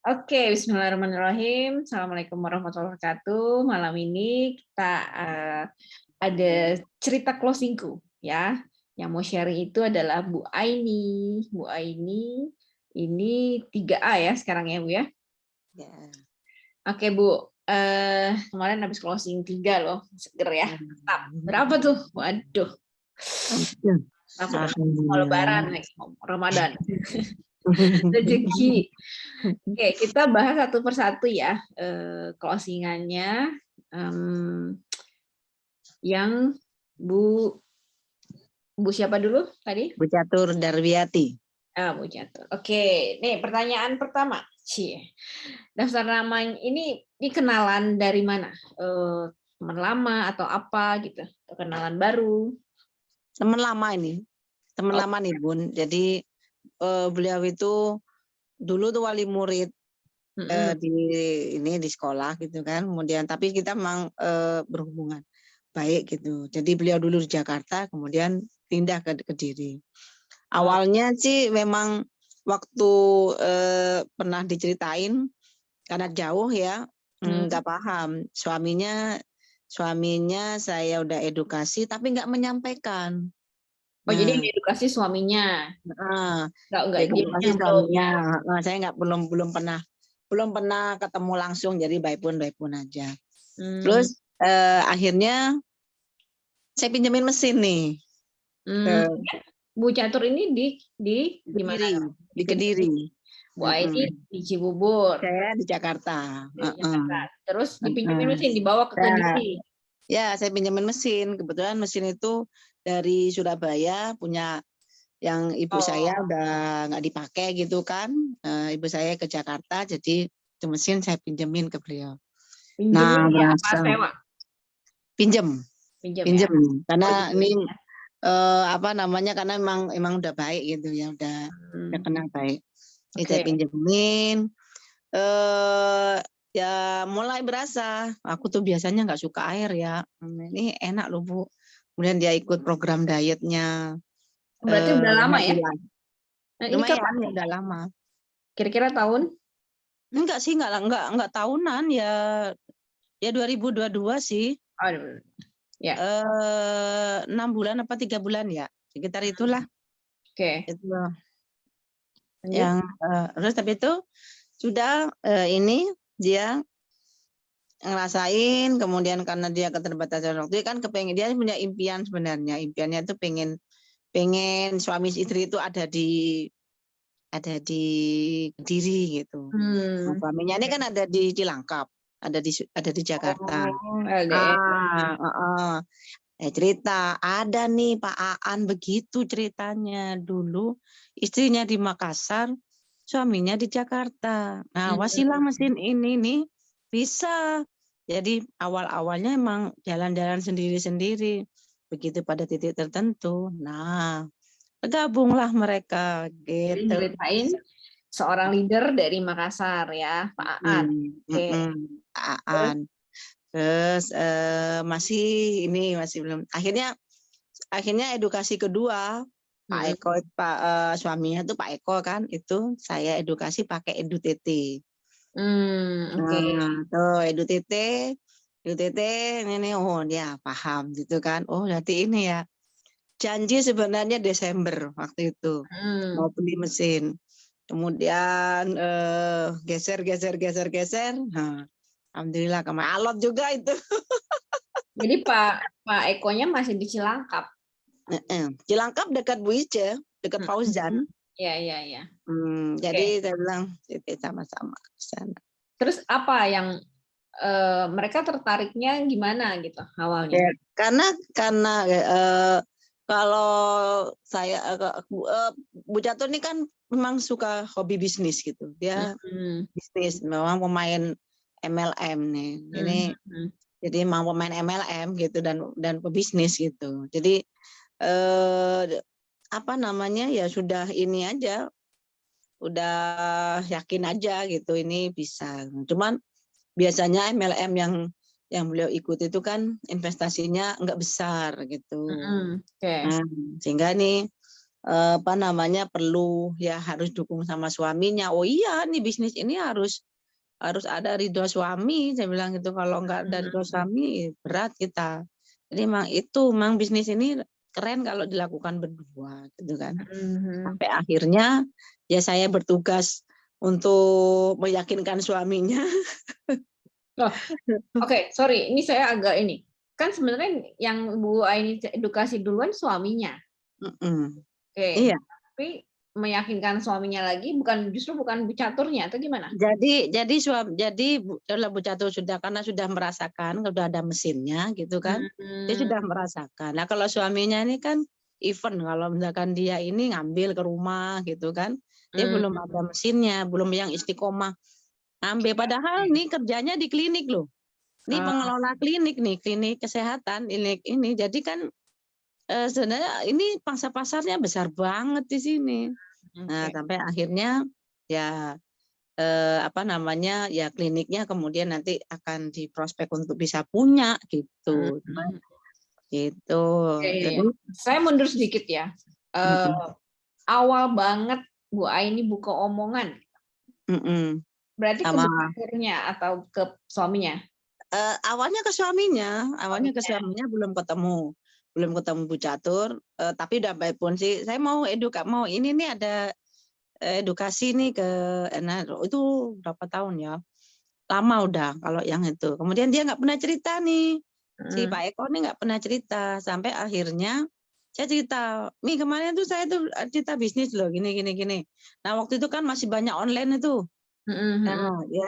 Oke, bismillahirrahmanirrahim. Assalamualaikum warahmatullahi wabarakatuh. Malam ini kita ada cerita closingku ya. Yang mau sharing itu adalah Bu Aini. Bu Aini ini 3A ya sekarang ya Bu ya. Ya. Oke Bu, kemarin habis closing 3 loh, seger ya. Mantap. Berapa tuh? Waduh. Mau Lebaran lagi, mau Ramadan. Rezeki. Oke, kita bahas satu persatu ya closingannya yang Bu siapa dulu tadi? Bu Catur Darwiyati. Bu Catur. Oke, nih pertanyaan pertama. Daftar nama ini kenalan dari mana? Teman lama atau apa gitu? Atau kenalan baru? Teman lama ini. Teman lama nih Bun. Jadi beliau itu dulu tuh wali murid di sekolah gitu kan. Kemudian tapi kita memang berhubungan baik gitu. Jadi beliau dulu di Jakarta, kemudian pindah ke Kediri. Awalnya sih memang waktu pernah diceritain karena jauh ya, nggak paham. Suaminya saya udah edukasi tapi nggak menyampaikan. Jadi edukasi suaminya. Enggak Edukasi suaminya. Saya belum pernah ketemu langsung, jadi by phone aja. Terus akhirnya saya pinjemin mesin nih. Bu Catur ini di mana? Di Kediri. Bu Aini di Cibubur. Saya di Jakarta. Terus dipinjemin mesin, dibawa ke Kediri. Ya, saya pinjemin mesin. Kebetulan mesin itu dari Surabaya, punya yang ibu saya udah nggak dipakai gitu kan. Ibu saya ke Jakarta, jadi itu mesin saya pinjemin ke beliau. Pinjemin ya, apa sewa? Pinjem. Ya? Karena ini karena emang udah baik gitu ya, udah kenal baik. Saya pinjemin. Ya mulai berasa, aku tuh biasanya nggak suka air ya. Ini enak loh Bu. Kemudian dia ikut program dietnya. Berarti udah lama ya? Ini kapan? Ya udah lama. Kira-kira tahun? Enggak sih, enggak tahunan ya. Ya 2022 sih. Ya. 6 bulan apa 3 bulan ya, sekitar itulah. Itu yang terus tapi itu sudah ini dia ngerasain, kemudian karena dia keterbatasan waktu kan dia punya impian sebenarnya. Impiannya itu pengen suami istri itu ada di Kediri gitu. Suaminya ini kan ada di Cilangkap, ada di Jakarta. Cerita ada nih Pak Aan, begitu ceritanya. Dulu istrinya di Makassar, suaminya di Jakarta. Nah, wasilah mesin ini nih bisa. Jadi awal-awalnya emang jalan-jalan sendiri-sendiri. Begitu pada titik tertentu. Nah, bergabunglah mereka gitu. Ceritain seorang leader dari Makassar ya, Pak Aan. Pak Aan. Terus masih belum. Akhirnya edukasi kedua Pak Eko, suaminya tuh Pak Eko kan, itu saya edukasi pakai EduTT. Tuh EduTT ini dia paham gitu kan. Oh berarti ini ya. Janji sebenarnya Desember waktu itu mau beli mesin. Kemudian geser. Nah, alhamdulillah kemarin alot juga itu. Jadi Pak Ekonya masih di Cilangkap. Cilangkap dekat Bu Ice, dekat Fauzan. Iya. Jadi saya bilang sama-sama ke sana. Terus apa yang mereka tertariknya gimana gitu awalnya? Karena kalau saya Bu Catur ini kan memang suka hobi bisnis gitu. Dia bisnis, memang pemain MLM nih. Ini jadi memang pemain MLM gitu dan pebisnis gitu. Jadi ya sudah ini aja, udah yakin aja gitu ini bisa. Cuman biasanya MLM yang beliau ikut itu kan investasinya nggak besar gitu. Nah, sehingga nih apa namanya, perlu ya harus dukung sama suaminya. Oh iya, nih bisnis ini harus ada ridho suami, saya bilang gitu. Kalau nggak ada ridho suami berat kita. Jadi memang bisnis ini keren kalau dilakukan berdua gitu kan. Mhm. Sampai akhirnya ya saya bertugas untuk meyakinkan suaminya. Oh, oke, sorry, ini saya agak ini. Kan sebenarnya yang Bu Aini edukasi duluan suaminya. Mhm. Oke, Iya. tapi meyakinkan suaminya lagi justru bukan Bu Caturnya atau gimana? Kalau Bu Catur karena sudah merasakan, sudah ada mesinnya gitu kan, dia Hmm. sudah merasakan. Nah kalau suaminya ini kan event, kalau misalkan dia ini ngambil ke rumah gitu kan, dia Hmm. belum ada mesinnya, belum yang istiqomah ngambil. Padahal nih kerjanya di klinik loh. Ini Ah, pengelola klinik nih, klinik kesehatan ini. Jadi kan sebenarnya ini pangsa pasarnya besar banget di sini. Nah oke. sampai akhirnya ya apa namanya, ya kliniknya kemudian nanti akan diprospek untuk bisa punya gitu. Cuman Hmm. gitu. Jadi Oke, saya mundur sedikit ya. mhm, Eh, Awal banget Bu Aini buka omongan, mhm, berarti ke sama Bu Caturnya atau ke suaminya? awalnya ke suaminya belum ketemu Bu Catur, tapi udah baik pun sih, saya mau ini nih ada edukasi nih nah itu berapa tahun ya, lama udah kalau yang itu. Kemudian dia nggak pernah cerita nih, si Hmm. Pak Eko nih nggak pernah cerita, sampai akhirnya saya cerita, "Mi kemarin tuh saya tuh cerita bisnis loh gini gini gini." Nah waktu itu kan masih banyak online itu. Hmm. Nah, ya,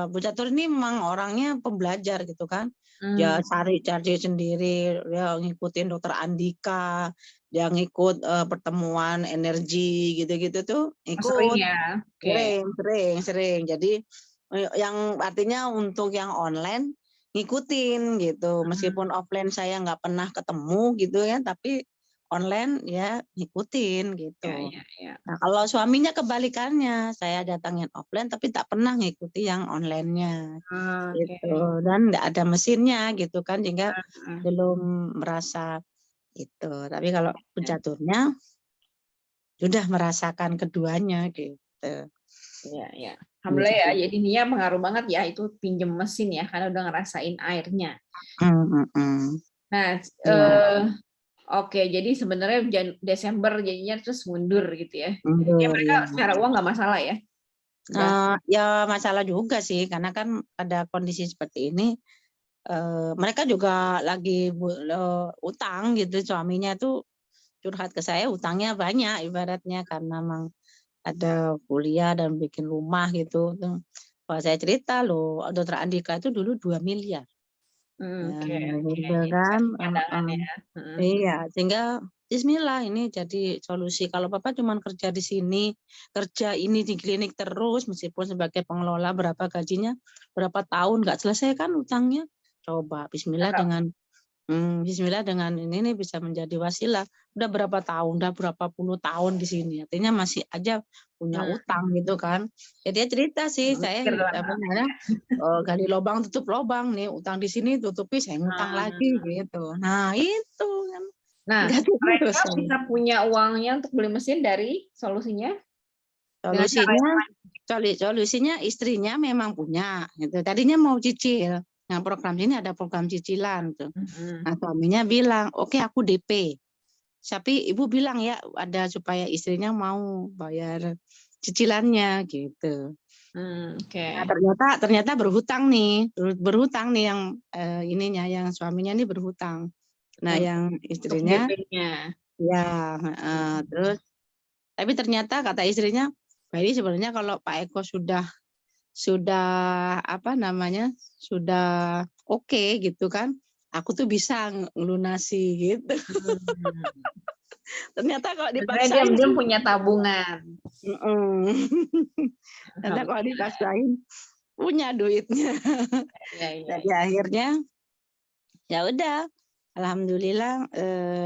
Bu Catur ini memang orangnya pembelajar gitu kan. Hmm. Dia cari-cari sendiri, dia ngikutin Dokter Andika, dia ngikut pertemuan energi gitu-gitu tuh Sering ikut. ya. Oke. Sering. Jadi yang artinya untuk yang online ngikutin gitu. Hmm. Meskipun offline saya nggak pernah ketemu gitu ya, tapi online ya ngikutin Ya, gitu. ya, ya. Nah, kalau suaminya kebalikannya, saya datangin offline tapi tak pernah ngikuti yang online-nya Oke. gitu. Dan nggak ada mesinnya gitu kan, sehingga Hmm. belum merasa itu. Tapi kalau pecaturnya sudah merasakan keduanya gitu. Ya, ya. Alhamdulillah ya. Gitu. Jadi Nia pengaruh banget ya itu pinjem mesin ya karena udah ngerasain airnya. Mhm. Nah, Iya, oke. Jadi sebenarnya Desember jadinya terus mundur gitu ya. Ya mundur mereka ya. secara uang nggak masalah ya. Udah. Ya masalah juga sih karena kan ada kondisi seperti ini, mereka juga lagi utang gitu, suaminya tuh curhat ke saya utangnya banyak ibaratnya karena memang ada kuliah dan bikin rumah gitu tuh. Wah saya cerita loh, Dokter Andika itu dulu 2 miliar. Nah, Oke, oke. gitu Jadi kan, kasih cadangan ya. Heeh. iya, sehingga bismillah ini jadi solusi. Kalau Bapak cuman kerja di sini, kerja ini di klinik terus meskipun sebagai pengelola berapa gajinya, berapa tahun nggak selesai kan utangnya. Coba bismillah dengan ini nih bisa menjadi wasilah. Udah berapa tahun, udah berapa puluh tahun di sini, artinya masih aja punya Hmm. utang gitu kan. Jadi dia cerita sih, saya Mikir lah. apa namanya, gali lubang tutup lubang nih, utang di sini tutupi, saya ngutang lagi gitu. Nah itu kan, Nah, nggak mereka terus. bisa punya uangnya untuk beli mesin dari solusinya dengan cara Solusinya solusinya istrinya memang punya gitu. Tadinya mau cicil. Nah, program ini ada program cicilan tuh. Mhm. Nah, suaminya bilang, "Oke, aku DP." Tapi ibu bilang ya ada supaya istrinya mau bayar cicilannya gitu. Oke. Nah, ternyata berhutang nih yang ininya yang suaminya ini berhutang. Nah, yang Untuk istrinya DP-nya. ya, heeh, terus tapi ternyata kata istrinya, "Mbak ini sebenarnya kalau Pak Eko sudah apa namanya, sudah oke gitu kan, aku tuh bisa ngelunasi," gitu. Hmm. Ternyata kalau Sebenarnya dipaksain diam-diam sih punya tabungan. mhm. Ternyata kalau dipaksain punya duitnya. Iya, iya, Jadi iya. akhirnya ya udah, alhamdulillah,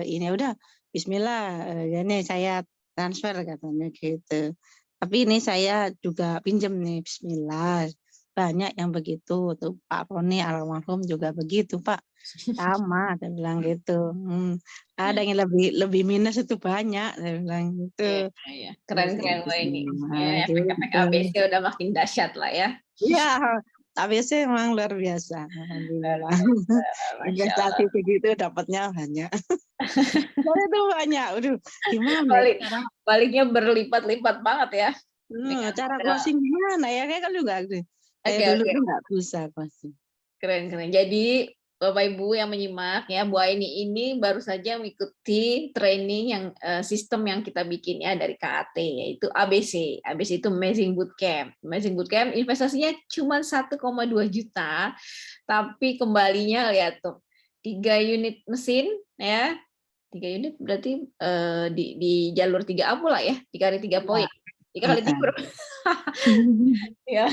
ini udah bismillah, ya nih saya transfer katanya gitu. Tapi ini saya juga pinjam nih, bismillah. banyak yang begitu tuh, Pak Roni almarhum juga begitu Pak, sama dia bilang gitu. Ada yang lebih minus itu banyak, saya bilang Iya, gitu. iya. Keren-keren Mbak ini. Ya, Nah, efek-efek gitu. ABC udah makin dahsyat lah ya. Iya, ABC memang luar biasa, Luar alhamdulillah. biasa, Masya Investasi Allah. segitu dapatnya banyak. Saya itu banyak, aduh gimana ya Balik, cara baliknya berlipat-lipat banget ya. Dengan cara modal. closing gimana ya, kayak kan juga kayak Oke, dulu oke. tuh nggak bisa closing. Keren-keren. Jadi Bapak Ibu yang menyimak ya, Bu Aini ini baru saja mengikuti training yang sistem yang kita bikin ya dari KAT, yaitu ABC. ABC itu Amazing Bootcamp. Amazing Bootcamp investasinya cuma 1,2 juta, tapi kembalinya lihat tuh 3 unit mesin ya, 3 unit berarti di jalur 3A pula ya, 3 kali 3 poin. 3 kali 3 berapa? Ya,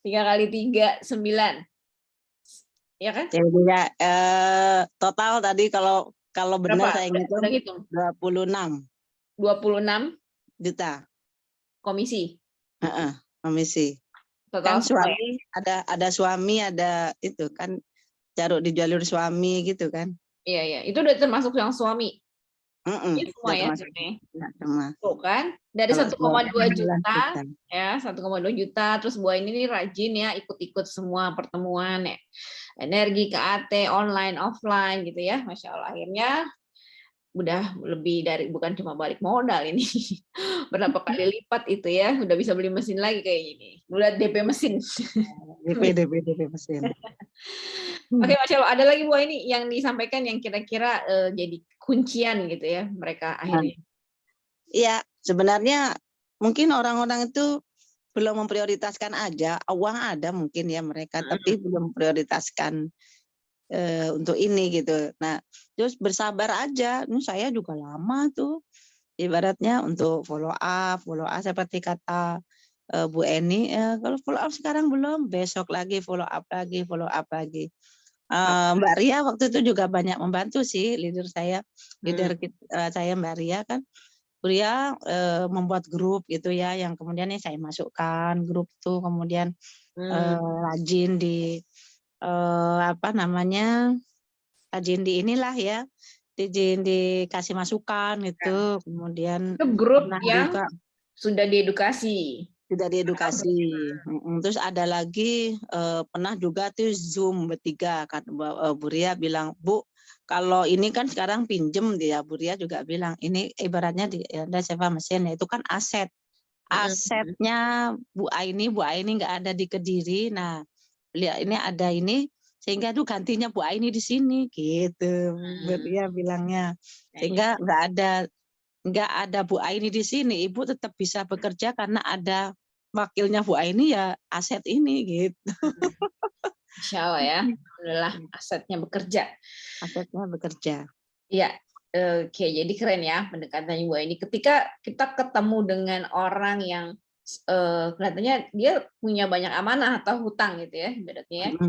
3 kali 3 9. Ya kan? Jadi ya, total tadi kalau kalau benar Berapa? saya Udah ngitung hitung. 26 26 juta. komisi. Heeh, komisi. Total Kan semua ya. suami ada suami, ada itu kan di jalur suami gitu kan. Iya, iya. Itu udah termasuk yang suami. Ini semua Udah ya termasuk sebenarnya. enggak termasuk. Tuh kan, dari Kalau 1,2 juta juta. ya, 1,2 juta terus Bu ini nih rajin ya ikut-ikut semua pertemuan ya. Energi KAT online offline gitu ya. Masya Allah akhirnya udah lebih dari, bukan cuma balik modal ini. Berapa kali lipat itu ya, udah bisa beli mesin lagi kayak gini. Udah DP mesin. DP mesin. Oke, Masya Allah. Ada lagi Bu ini yang disampaikan yang kira-kira jadi kuncian gitu ya mereka akhirnya. Iya, sebenarnya mungkin orang-orang itu belum memprioritaskan aja, uang ada mungkin ya mereka, tapi belum memprioritaskan untuk ini gitu. Nah, terus bersabar aja. Ini saya juga lama tuh, ibaratnya untuk follow up seperti kata Bu Eni, kalau follow up sekarang belum, besok lagi follow up lagi, follow up lagi. Mbak Ria waktu itu juga banyak membantu sih, leader saya Mbak Ria kan. Bu Ria membuat grup gitu ya, yang kemudian saya masukkan grup tuh, kemudian rajin di apa namanya, rajin di inilah ya, rajin dikasih masukan gitu, kemudian Itu grup pernah yang juga sudah diedukasi. sudah diedukasi. Terus ada lagi pernah juga tuh Zoom bertiga kan, Bu Ria bilang, Bu kalau ini kan sekarang pinjem dia, Bu Ria juga bilang ini ibaratnya ada sewa mesin ya, itu kan asetnya Bu Aini nggak ada di Kediri. Nah, lihat ini ada ini sehingga itu gantinya Bu Aini di sini gitu. Dia bilangnya. Sehingga nggak ada Bu Aini di sini, Ibu tetap bisa bekerja karena ada wakilnya Bu Aini ya aset ini gitu. Insya Allah ya, alhamdulillah asetnya bekerja. Asetnya bekerja. Iya, oke, jadi keren ya pendekatannya Bu ini. Ketika kita ketemu dengan orang yang kelihatannya dia punya banyak amanah atau hutang gitu ya, ibaratnya ya.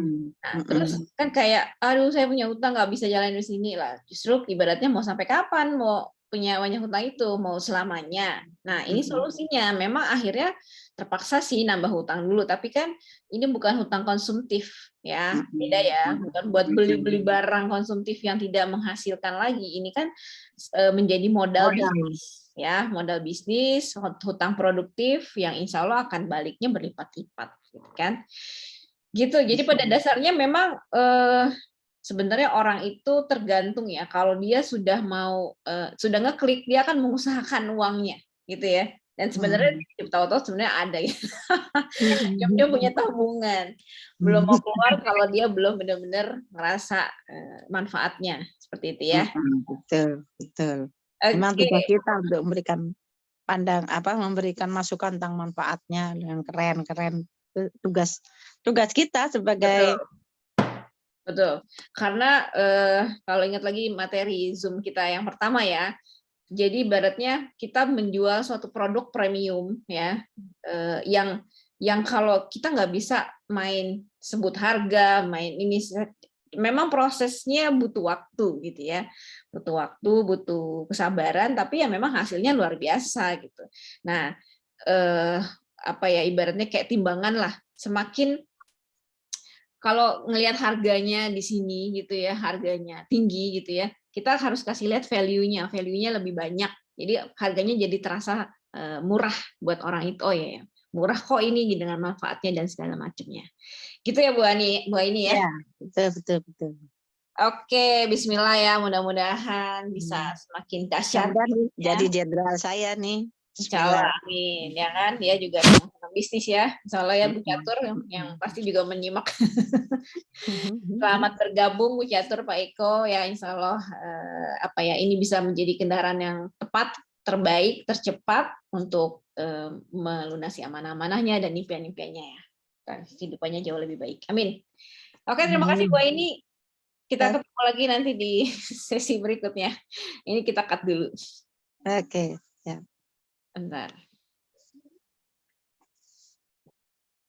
Nah, terus kan kayak, aduh saya punya hutang nggak bisa jalan di sini lah. Justru ibaratnya mau sampai kapan mau punya banyak hutang itu, mau selamanya. Nah, ini solusinya. Memang akhirnya terpaksa sih nambah hutang dulu, tapi kan ini bukan hutang konsumtif ya, beda ya, bukan buat beli-beli barang konsumtif yang tidak menghasilkan lagi. Ini kan menjadi modal bisnis ya, modal bisnis, hutang produktif yang insya Allah akan baliknya berlipat-lipat gitu kan. Gitu. Jadi pada dasarnya memang sebenarnya orang itu tergantung ya, kalau dia sudah mau sudah ngeklik dia akan mengusahakan uangnya gitu ya. Dan sebenarnya tahu-tahu sebenarnya ada ya. Dia punya tabungan. Belum mau keluar kalau dia belum benar-benar merasa manfaatnya seperti itu ya. Betul, betul. Memang Oke. tugas kita untuk memberikan masukan tentang manfaatnya yang keren-keren. Tugas kita sebagai Betul. Karena kalau ingat lagi materi Zoom kita yang pertama ya, jadi ibaratnya kita menjual suatu produk premium ya, yang kalau kita nggak bisa main sebut harga, main ini, memang prosesnya butuh waktu gitu ya, butuh waktu, butuh kesabaran, tapi ya memang hasilnya luar biasa gitu. Nah, apa ya ibaratnya kayak timbangan lah, semakin kalau ngelihat harganya di sini gitu ya, harganya tinggi gitu ya, kita harus kasih lihat value-nya, value-nya lebih banyak. Jadi harganya jadi terasa murah buat orang itu. Oh ya, murah kok ini dengan manfaatnya dan segala macamnya. Gitu ya Bu Aini ya. Ya, betul betul betul. Oke, Bismillah ya, mudah-mudahan bisa semakin dahsyat. Mudah-mudahan Ya. jadi jenderal saya nih. Insya Allah, Bismillah. amin. Ya kan, dia juga senang bisnis ya. Insya Allah ya Bu Catur yang pasti juga menyimak. Selamat bergabung Bu Catur, Pak Eko. Ya, Insya Allah apa ya, ini bisa menjadi kendaraan yang tepat, terbaik, tercepat untuk melunasi amanah-amanahnya dan impian-impiannya ya. Dan kehidupannya jauh lebih baik. Amin. Oke, terima kasih Bu Aini. Kita ketemu lagi nanti di sesi berikutnya. Ini kita cut dulu. Oke, ya. Bentar.